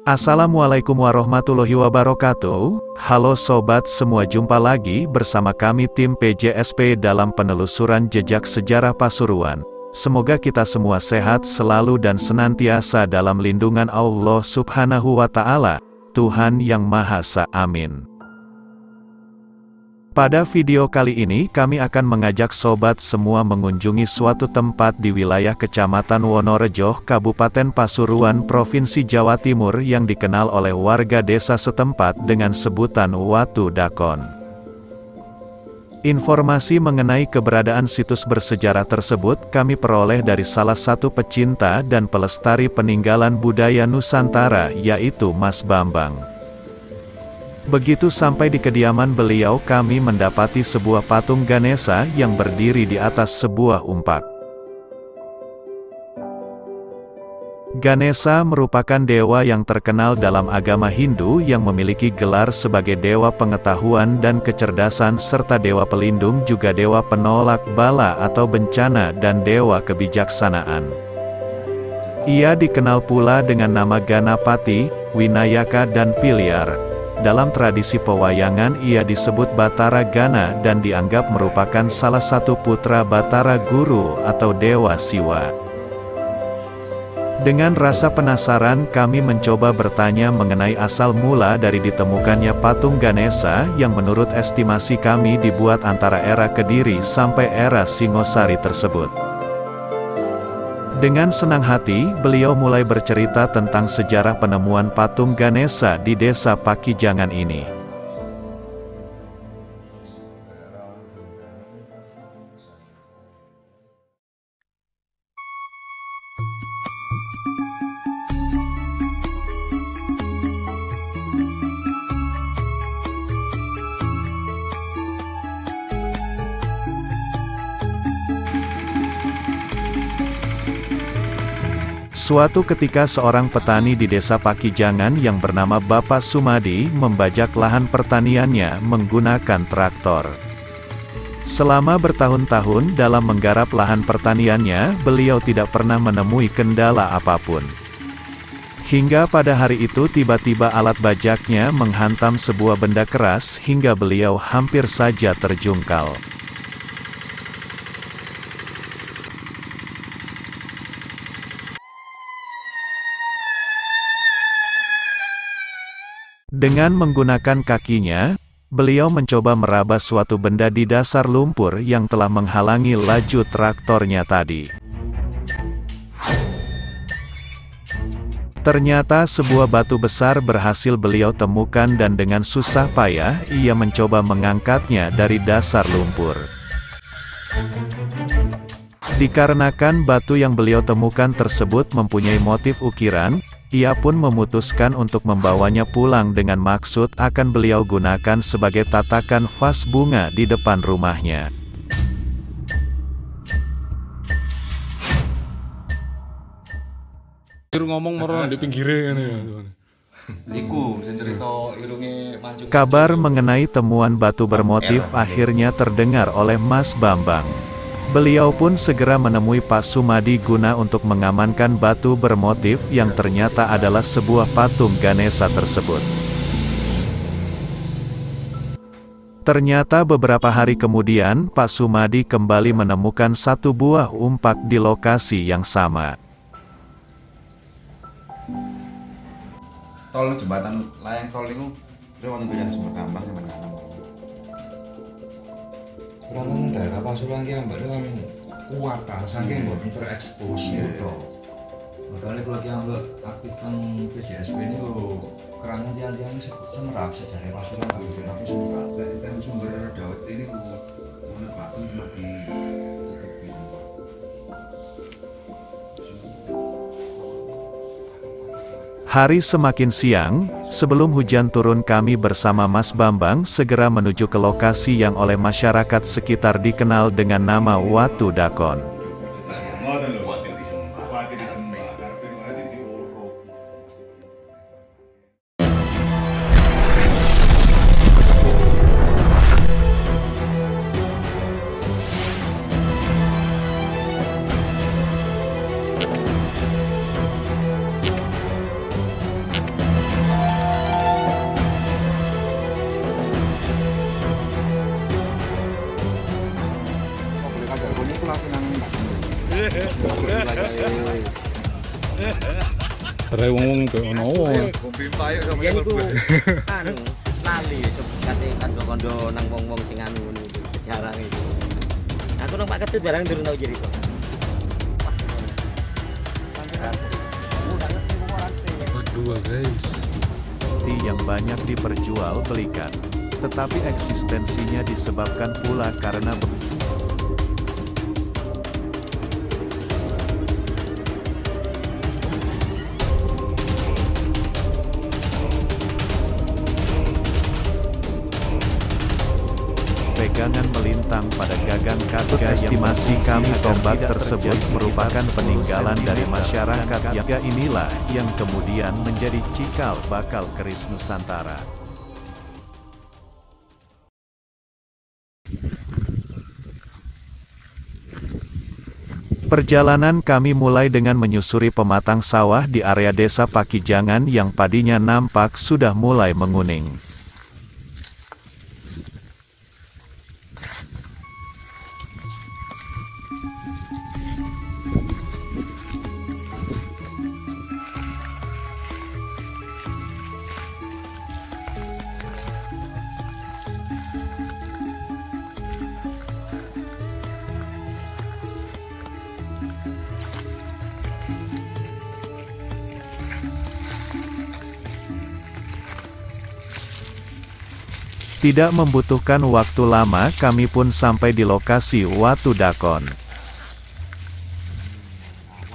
Assalamualaikum warahmatullahi wabarakatuh. Halo sobat semua, jumpa lagi bersama kami tim PJSP dalam penelusuran jejak sejarah Pasuruan. Semoga kita semua sehat selalu dan senantiasa dalam lindungan Allah Subhanahu wa Ta'ala, Tuhan yang Maha Esa. Amin. Pada video kali ini kami akan mengajak sobat semua mengunjungi suatu tempat di wilayah Kecamatan Wonorejo, Kabupaten Pasuruan, Provinsi Jawa Timur yang dikenal oleh warga desa setempat dengan sebutan Watu Dakon. Informasi mengenai keberadaan situs bersejarah tersebut kami peroleh dari salah satu pecinta dan pelestari peninggalan budaya Nusantara, yaitu Mas Bambang. Begitu sampai di kediaman beliau, kami mendapati sebuah patung Ganesha yang berdiri di atas sebuah umpak. Ganesha merupakan dewa yang terkenal dalam agama Hindu yang memiliki gelar sebagai dewa pengetahuan dan kecerdasan serta dewa pelindung, juga dewa penolak bala atau bencana, dan dewa kebijaksanaan. Ia dikenal pula dengan nama Ganapati, Winayaka, dan Pilyar. Dalam tradisi pewayangan ia disebut Batara Gana dan dianggap merupakan salah satu putra Batara Guru atau Dewa Siwa. Dengan rasa penasaran kami mencoba bertanya mengenai asal mula dari ditemukannya patung Ganesha yang menurut estimasi kami dibuat antara era Kediri sampai era Singosari tersebut. Dengan senang hati, beliau mulai bercerita tentang sejarah penemuan patung Ganesha di desa Pakijangan ini. Suatu ketika seorang petani di desa Pakijangan yang bernama Bapak Sumadi membajak lahan pertaniannya menggunakan traktor. Selama bertahun-tahun dalam menggarap lahan pertaniannya, beliau tidak pernah menemui kendala apapun. Hingga pada hari itu tiba-tiba alat bajaknya menghantam sebuah benda keras hingga beliau hampir saja terjungkal. Dengan menggunakan kakinya, beliau mencoba meraba suatu benda di dasar lumpur yang telah menghalangi laju traktornya tadi. Ternyata sebuah batu besar berhasil beliau temukan dan dengan susah payah ia mencoba mengangkatnya dari dasar lumpur. Dikarenakan batu yang beliau temukan tersebut mempunyai motif ukiran, ia pun memutuskan untuk membawanya pulang dengan maksud akan beliau gunakan sebagai tatakan vas bunga di depan rumahnya. Kabar mengenai temuan batu bermotif akhirnya terdengar oleh Mas Bambang. Beliau pun segera menemui Pak Sumadi guna untuk mengamankan batu bermotif yang ternyata adalah sebuah patung Ganesha tersebut. Ternyata beberapa hari kemudian, Pak Sumadi kembali menemukan satu buah umpak di lokasi yang sama. Tol jembatan layang tol itu lewat untuk sumber tambang yang mana? Orang daerah Pasuruan ki ambek kan kuat kan saking mboten terekspos gitu. Makanya kalau ki ambek aktif kan PJSP ini lho kerana tiang-tiang semerap sejarah Pasuruan kan gitu tapi suka. Dan sumber dawet ini menurut batu lagi Hari semakin siang, sebelum hujan turun kami bersama Mas Bambang segera menuju ke lokasi yang oleh masyarakat sekitar dikenal dengan nama Watu Dakon. Rai wong ke ono. Ya niku anu lali kate kandha-kandha nang wong-wong sing anu ngono iku sejarah itu. Aku nang Pak Ketut barang durung tau cerita. Waduh guys. Yang banyak diperjualbelikan, tetapi eksistensinya disebabkan pula karena pegangan melintang pada gagang kaca. Estimasi kami tombak tersebut merupakan peninggalan dari masyarakat yang inilah yang kemudian menjadi cikal bakal keris Nusantara. Perjalanan kami mulai dengan menyusuri pematang sawah di area desa Pakijangan yang padinya nampak sudah mulai menguning. Tidak membutuhkan waktu lama, kami pun sampai di lokasi Watu Dakon.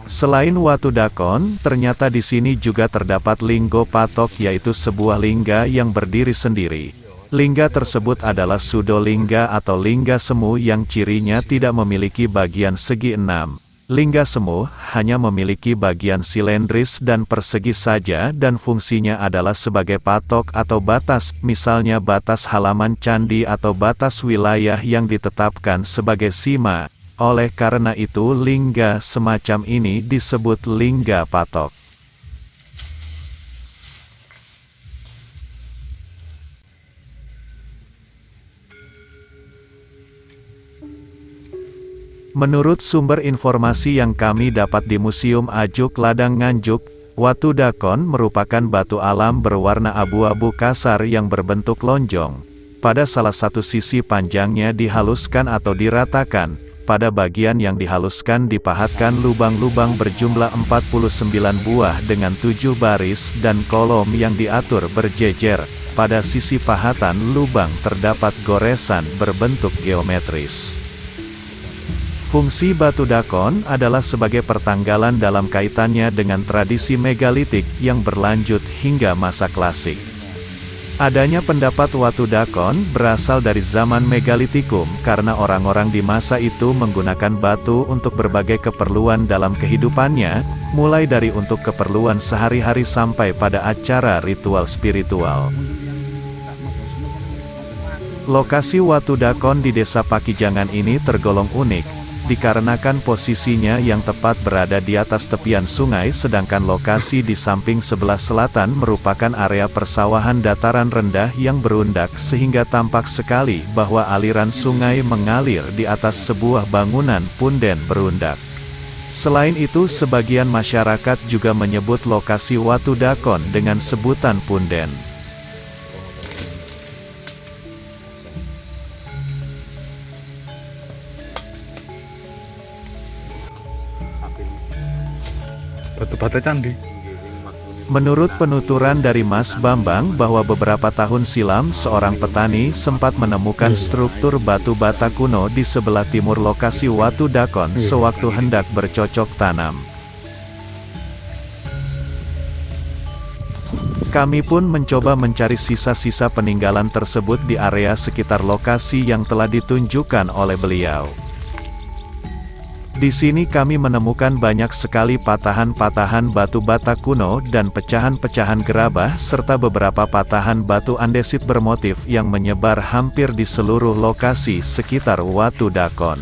Selain Watu Dakon, ternyata di sini juga terdapat Linggo Patok, yaitu sebuah lingga yang berdiri sendiri. Lingga tersebut adalah Sudolingga atau lingga semu yang cirinya tidak memiliki bagian segi enam. Lingga semu hanya memiliki bagian silindris dan persegi saja dan fungsinya adalah sebagai patok atau batas, misalnya batas halaman candi atau batas wilayah yang ditetapkan sebagai sima. Oleh karena itu lingga semacam ini disebut lingga patok. Menurut sumber informasi yang kami dapat di Museum Ajuk Ladang Nganjuk, Watu Dakon merupakan batu alam berwarna abu-abu kasar yang berbentuk lonjong. Pada salah satu sisi panjangnya dihaluskan atau diratakan, pada bagian yang dihaluskan dipahatkan lubang-lubang berjumlah 49 buah dengan 7 baris dan kolom yang diatur berjejer. Pada sisi pahatan lubang terdapat goresan berbentuk geometris. Fungsi Batu Dakon adalah sebagai pertanggalan dalam kaitannya dengan tradisi megalitik yang berlanjut hingga masa klasik. Adanya pendapat Watu Dakon berasal dari zaman megalitikum karena orang-orang di masa itu menggunakan batu untuk berbagai keperluan dalam kehidupannya, mulai dari untuk keperluan sehari-hari sampai pada acara ritual spiritual. Lokasi Watu Dakon di Desa Pakijangan ini tergolong unik, dikarenakan posisinya yang tepat berada di atas tepian sungai sedangkan lokasi di samping sebelah selatan merupakan area persawahan dataran rendah yang berundak sehingga tampak sekali bahwa aliran sungai mengalir di atas sebuah bangunan punden berundak. Selain itu sebagian masyarakat juga menyebut lokasi Watu Dakon dengan sebutan punden. Batu-batu candi. Menurut penuturan dari Mas Bambang bahwa beberapa tahun silam seorang petani sempat menemukan struktur batu bata kuno di sebelah timur lokasi Watu Dakon sewaktu hendak bercocok tanam. Kami pun mencoba mencari sisa-sisa peninggalan tersebut di area sekitar lokasi yang telah ditunjukkan oleh beliau. Di sini kami menemukan banyak sekali patahan-patahan batu bata kuno dan pecahan-pecahan gerabah serta beberapa patahan batu andesit bermotif yang menyebar hampir di seluruh lokasi sekitar Watu Dakon.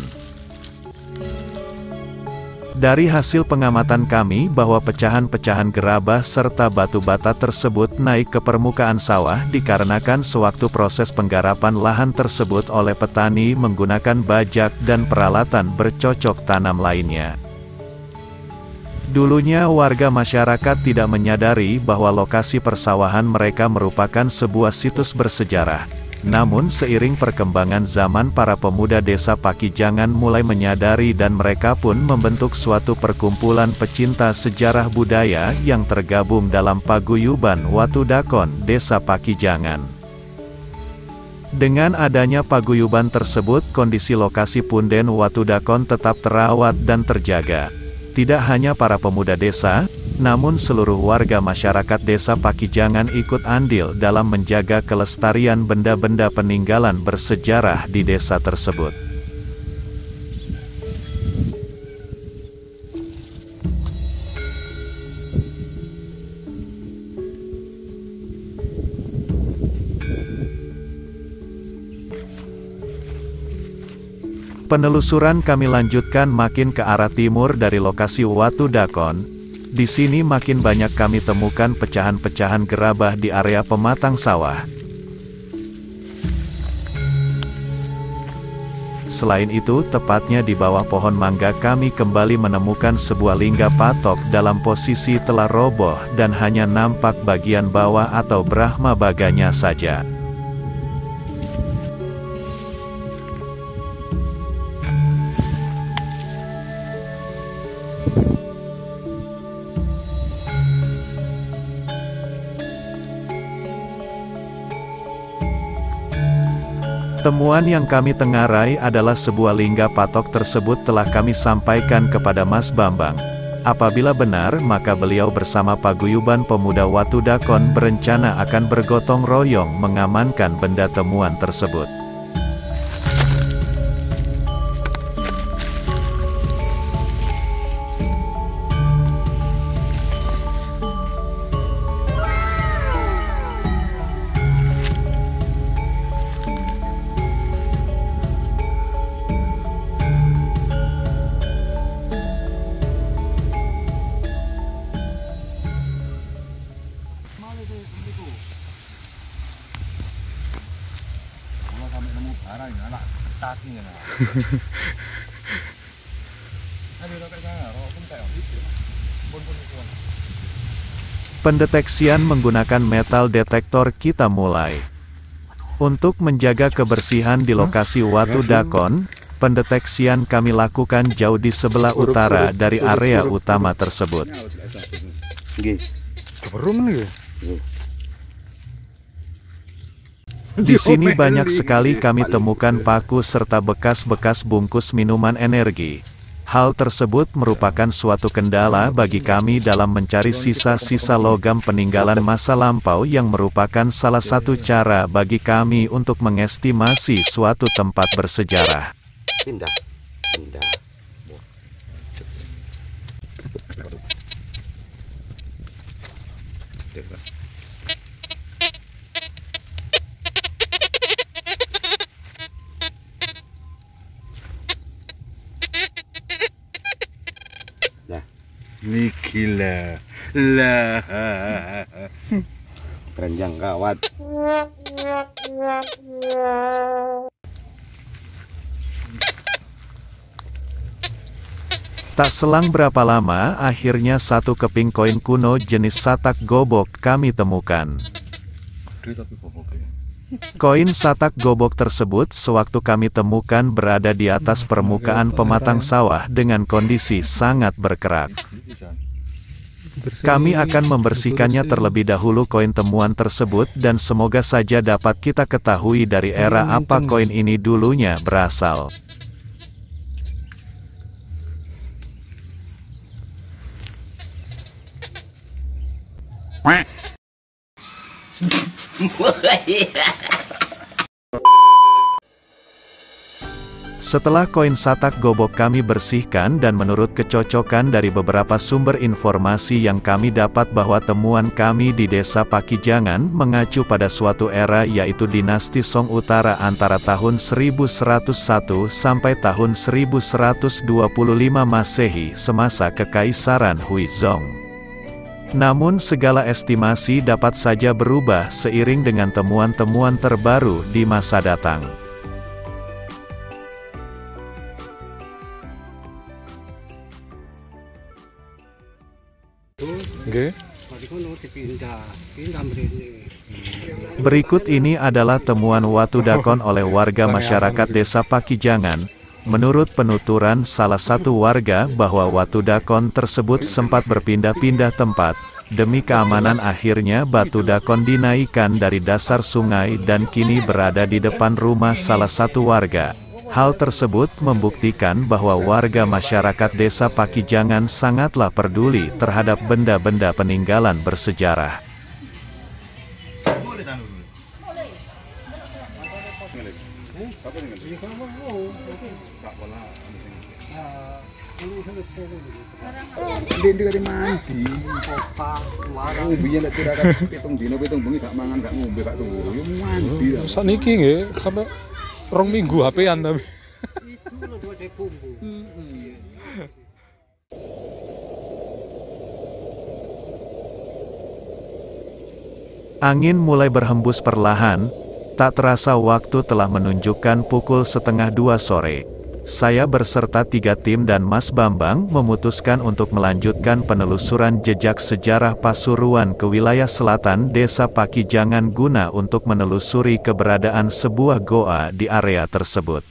Dari hasil pengamatan kami bahwa pecahan-pecahan gerabah serta batu bata tersebut naik ke permukaan sawah dikarenakan sewaktu proses penggarapan lahan tersebut oleh petani menggunakan bajak dan peralatan bercocok tanam lainnya. Dulunya warga masyarakat tidak menyadari bahwa lokasi persawahan mereka merupakan sebuah situs bersejarah. Namun seiring perkembangan zaman, para pemuda desa Pakijangan mulai menyadari dan mereka pun membentuk suatu perkumpulan pecinta sejarah budaya yang tergabung dalam paguyuban Watudakon Desa Pakijangan. Dengan adanya paguyuban tersebut, kondisi lokasi punden Watudakon tetap terawat dan terjaga. Tidak hanya para pemuda desa, namun seluruh warga masyarakat desa Pakijangan ikut andil dalam menjaga kelestarian benda-benda peninggalan bersejarah di desa tersebut. Penelusuran kami lanjutkan makin ke arah timur dari lokasi Watudakon. Di sini makin banyak kami temukan pecahan-pecahan gerabah di area pematang sawah. Selain itu, tepatnya di bawah pohon mangga kami kembali menemukan sebuah lingga patok dalam posisi telah roboh dan hanya nampak bagian bawah atau Brahma baganya saja. Temuan yang kami tengarai adalah sebuah lingga patok tersebut telah kami sampaikan kepada Mas Bambang. Apabila benar, maka beliau bersama paguyuban pemuda Watudakon berencana akan bergotong royong mengamankan benda temuan tersebut. Pendeteksian menggunakan metal detektor kita mulai. Untuk menjaga kebersihan di lokasi Watudakon, pendeteksian kami lakukan jauh di sebelah utara dari area utama tersebut. Di sini banyak sekali kami temukan paku serta bekas-bekas bungkus minuman energi. Hal tersebut merupakan suatu kendala bagi kami dalam mencari sisa-sisa logam peninggalan masa lampau yang merupakan salah satu cara bagi kami untuk mengestimasi suatu tempat bersejarah. Pindah. Gila lah, keranjang gawat. Tak selang berapa lama, akhirnya satu keping koin kuno jenis Satak Gobok kami temukan. Koin Satak Gobok tersebut sewaktu kami temukan berada di atas permukaan pematang sawah dengan kondisi sangat berkerak. Kami akan membersihkannya terlebih dahulu koin temuan tersebut dan semoga saja dapat kita ketahui dari era apa koin ini dulunya berasal. Setelah koin Satak Gobok kami bersihkan dan menurut kecocokan dari beberapa sumber informasi yang kami dapat bahwa temuan kami di desa Pakijangan mengacu pada suatu era yaitu dinasti Song Utara antara tahun 1101 sampai tahun 1125 Masehi semasa Kekaisaran Huizong. Namun segala estimasi dapat saja berubah seiring dengan temuan-temuan terbaru di masa datang. Nggih. Berikut ini adalah temuan watu dakon oleh warga masyarakat desa Pakijangan. Menurut penuturan salah satu warga bahwa watu dakon tersebut sempat berpindah-pindah tempat. Demi keamanan akhirnya batu dakon dinaikkan dari dasar sungai dan kini berada di depan rumah salah satu warga. Hal tersebut membuktikan bahwa warga masyarakat desa Pakijangan sangatlah peduli terhadap benda-benda peninggalan bersejarah. Ndek kate mandi. Ngombe nek tirakat pitung dina pitung bengi gak mangan gak ngombe gak turu. Yo mandi. Sakniki nggih sampai 2 minggu HP-an tapi. Itu loh dua kumbu. Angin mulai berhembus perlahan. Tak terasa waktu telah menunjukkan pukul 1:30 sore. Saya berserta 3 tim dan Mas Bambang memutuskan untuk melanjutkan penelusuran jejak sejarah Pasuruan ke wilayah selatan desa Pakijangan guna untuk menelusuri keberadaan sebuah goa di area tersebut.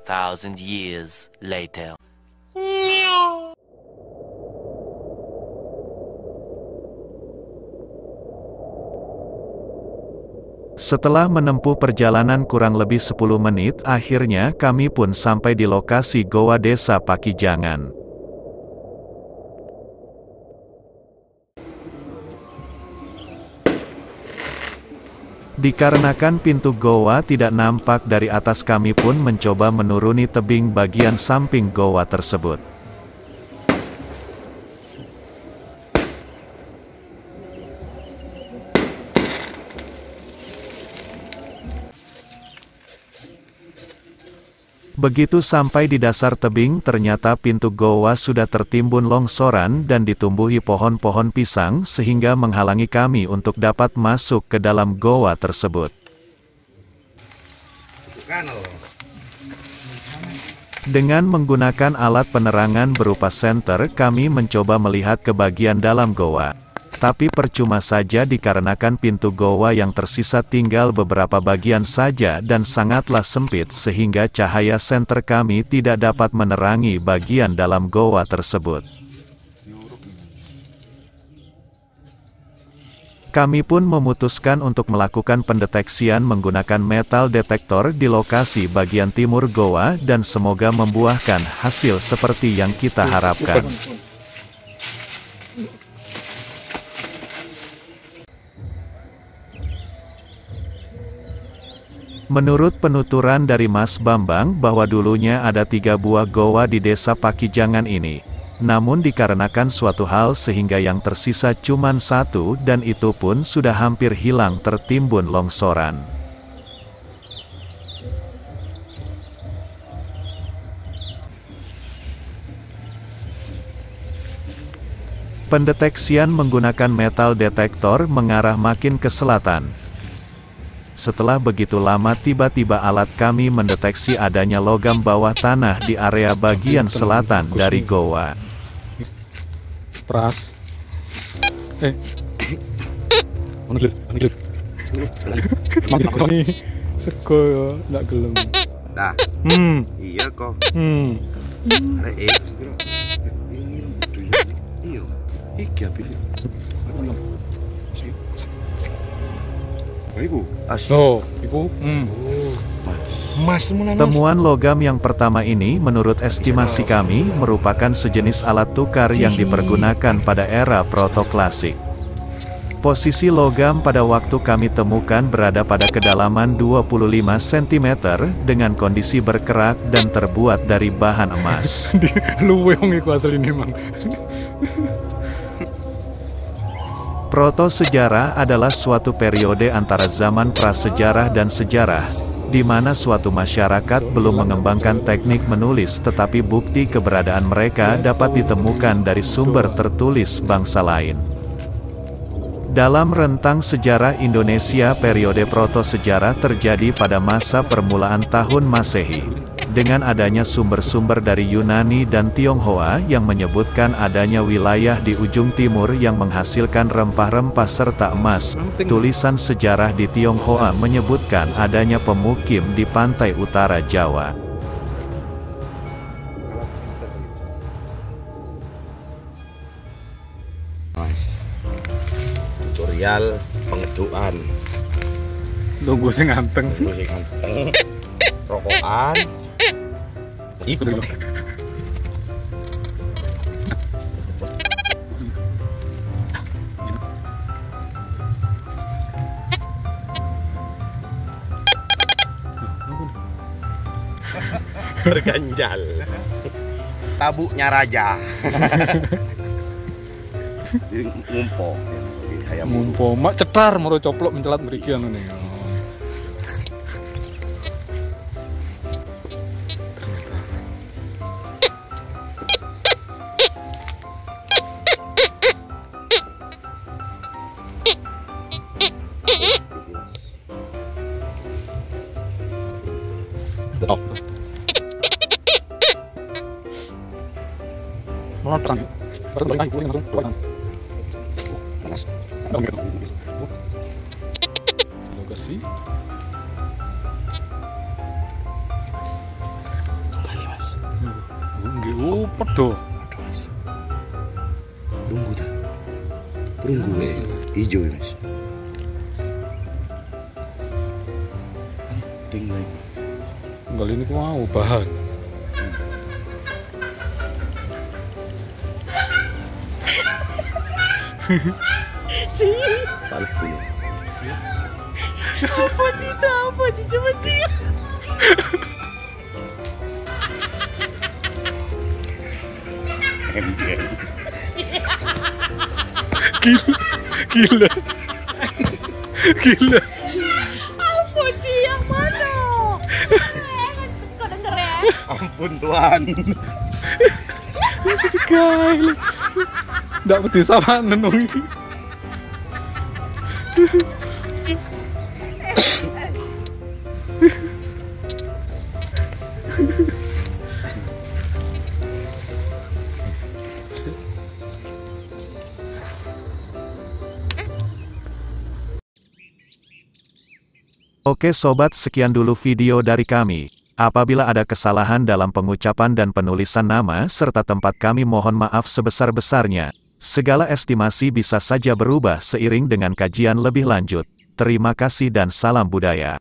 Thousand years later. Setelah menempuh perjalanan kurang lebih 10 menit, akhirnya kami pun sampai di lokasi goa desa Pakijangan. Dikarenakan pintu goa tidak nampak dari atas, kami pun mencoba menuruni tebing bagian samping goa tersebut. Begitu sampai di dasar tebing, ternyata pintu goa sudah tertimbun longsoran dan ditumbuhi pohon-pohon pisang sehingga menghalangi kami untuk dapat masuk ke dalam goa tersebut. Dengan menggunakan alat penerangan berupa senter, kami mencoba melihat ke bagian dalam goa. Tapi percuma saja dikarenakan pintu goa yang tersisa tinggal beberapa bagian saja dan sangatlah sempit sehingga cahaya senter kami tidak dapat menerangi bagian dalam goa tersebut. Kami pun memutuskan untuk melakukan pendeteksian menggunakan metal detektor di lokasi bagian timur goa dan semoga membuahkan hasil seperti yang kita harapkan. Menurut penuturan dari Mas Bambang bahwa dulunya ada 3 buah goa di desa Pakijangan ini. Namun dikarenakan suatu hal sehingga yang tersisa cuma 1 dan itu pun sudah hampir hilang tertimbun longsoran. Pendeteksian menggunakan metal detektor mengarah makin ke selatan. Setelah begitu lama tiba-tiba alat kami mendeteksi adanya logam bawah tanah di area bagian selatan dari goa. Pras. Seko yo ndak gelem. Nah, iya kok. Arek iya. Iki apik. Ibu, temuan logam yang pertama ini menurut estimasi kami merupakan sejenis alat tukar yang dipergunakan pada era protoklasik. Posisi logam pada waktu kami temukan berada pada kedalaman 25 cm dengan kondisi berkerak dan terbuat dari bahan emas. Luwe wong iku asline memang. Proto-sejarah adalah suatu periode antara zaman prasejarah dan sejarah, di mana suatu masyarakat belum mengembangkan teknik menulis tetapi bukti keberadaan mereka dapat ditemukan dari sumber tertulis bangsa lain. Dalam rentang sejarah Indonesia, periode proto-sejarah terjadi pada masa permulaan tahun Masehi, dengan adanya sumber-sumber dari Yunani dan Tionghoa yang menyebutkan adanya wilayah di ujung timur yang menghasilkan rempah-rempah serta emas. Tulisan sejarah di Tionghoa menyebutkan adanya pemukim di pantai utara Jawa. Tutorial pengedukan. Tunggu sing ganteng. Rokokan. Iku. Berganjal. Tabuknya raja. Ngumpok. Ngumpo, mak cetar moro coplok mencelat mriki anu nih. Oh. Malah terang. Baru balik lagi langsung keluar. Lokasi. Kembali mas. Nggih, pedo. Perunggu ta. Perunggu hijau mas. Penting lagi. Kembali ini mau bahan. Salah dulu. Apa cita? Apa cita? Coba cita. Gila. Gila. Apa cita yang mana? Kau denger ya? Ampun Tuhan. Gila. Nggak peti sama nenung. Oke sobat, sekian dulu video dari kami. Apabila ada kesalahan dalam pengucapan dan penulisan nama serta tempat, kami mohon maaf sebesar-besarnya. Segala estimasi bisa saja berubah seiring dengan kajian lebih lanjut. Terima kasih dan salam budaya.